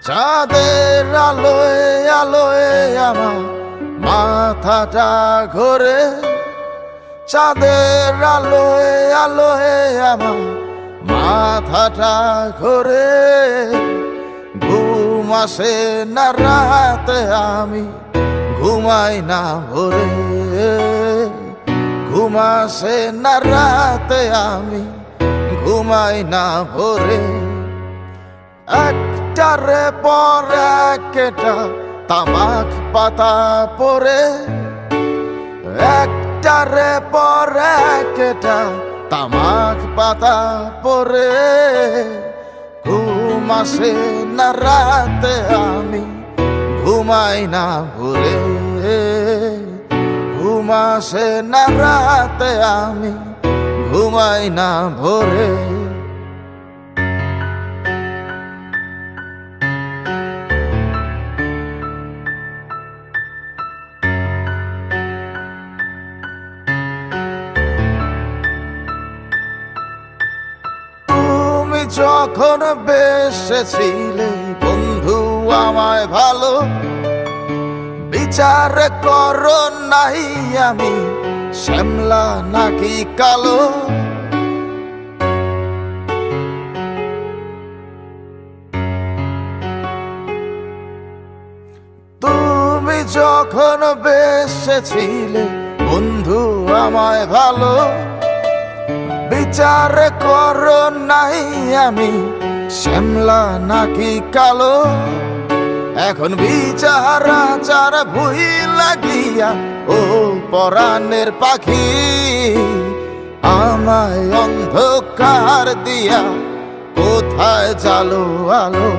চাঁদের আলোয় আলোয় আমার মাথাটা ঘোরে, চাঁদের আলোয় আলোয় আমার মাথাটা ঘোরে। ঘুম আসে না রাতে, আমি ঘুমাই না ভোরে। ঘুম আসে না রাতে, আমি ঘুমাই না ভোরে। একটারে পর একটা তামাক পাতা পরে, একটারে পর একটা তামাক পাতা পরে। ঘুম আসে না রাতে, আমি ঘুমাই না ভোরে। ঘুম আসে না রাতে, আমি ঘুমাই না ভোরে। যখন বেসেছিলে বন্ধু আমায় ভালো, বিচার করো নাই আমি শ্যামলা নাকি কালো। তুমি যখন বেসেছিলে বন্ধু আমায় ভালো, বিচার করো নাই আমি শ্যামলা নাকি কালো। এখন বিচার আচার ভুই লাগিয়া ও পরাণের পাখি আমায় অন্ধকার দিয়া কোথায় জালো আলো।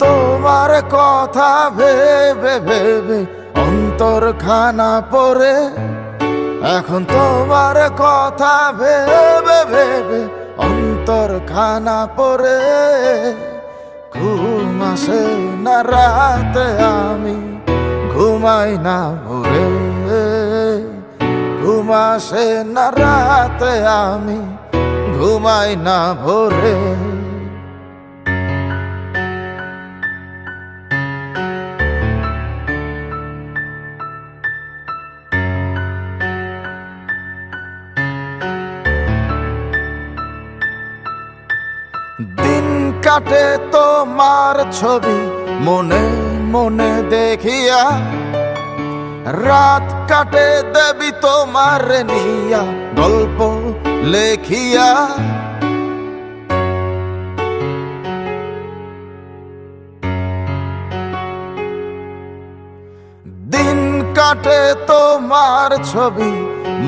তোমার কথা ভেবে ভেবে অন্তর খানা পড়ে, এখন তোমার কথা ভেবে ভেবে অন্তর খানা পড়ে। ঘুম আসে না রাতে, আমি ঘুমাই না ভোরে। ঘুম আসে না রাতে, আমি ঘুমাই না ভোরে। দিন কাটে তোমার ছবি মনে মনে দেখিয়া, রাত কাটে দেবী তোমার নিয়া গল্প লেখিয়া। দিন কাটে তোমার ছবি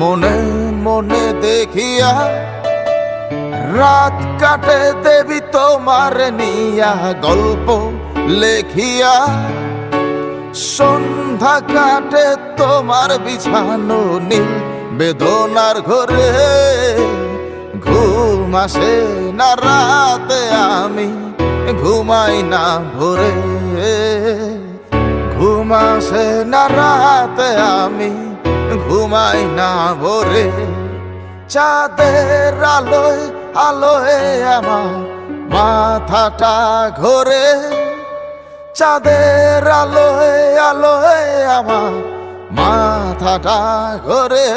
মনে মনে দেখিয়া, রাত কাটে দেবী তোমার নিয়া গল্প লেখিয়া। সন্ধ্যা কাটে তোমার বিছানো নীল বেদনার ঘরে। ঘুম আসে না রাতে, আমি ঘুমাই না ভোরে। ঘুম আসে না রাতে, আমি ঘুমাই না ভোরে। চাঁদের আলোয় আলোয় আমার মাথাটা ঘোরে, চাঁদের আলোয় আলোয় আমার মাথাটা ঘোরে।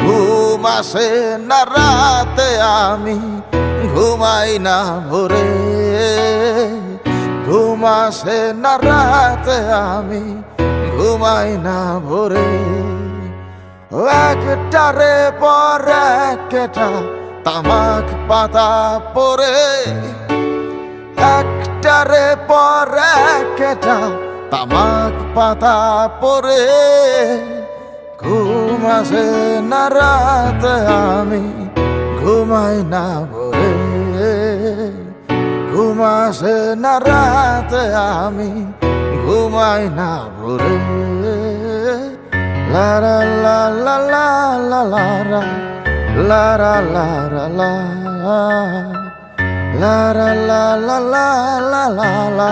ঘুম আসে না রাতে, আমি ঘুমাই না ভোরে। ঘুম আসে না রাতে, আমি ঘুমাই না ভোরে। একটারে পর একটা তামাক পাতা পরে, একটারে পর একটা তামাক পাতা পরে। ঘুম আসে না রাতে, আমি ঘুমাই না ভোরে। ঘুম আসে না রাতে, আমি ঘুমাই না ভোরে। La la la la la la la la la la la la la la la la la la la la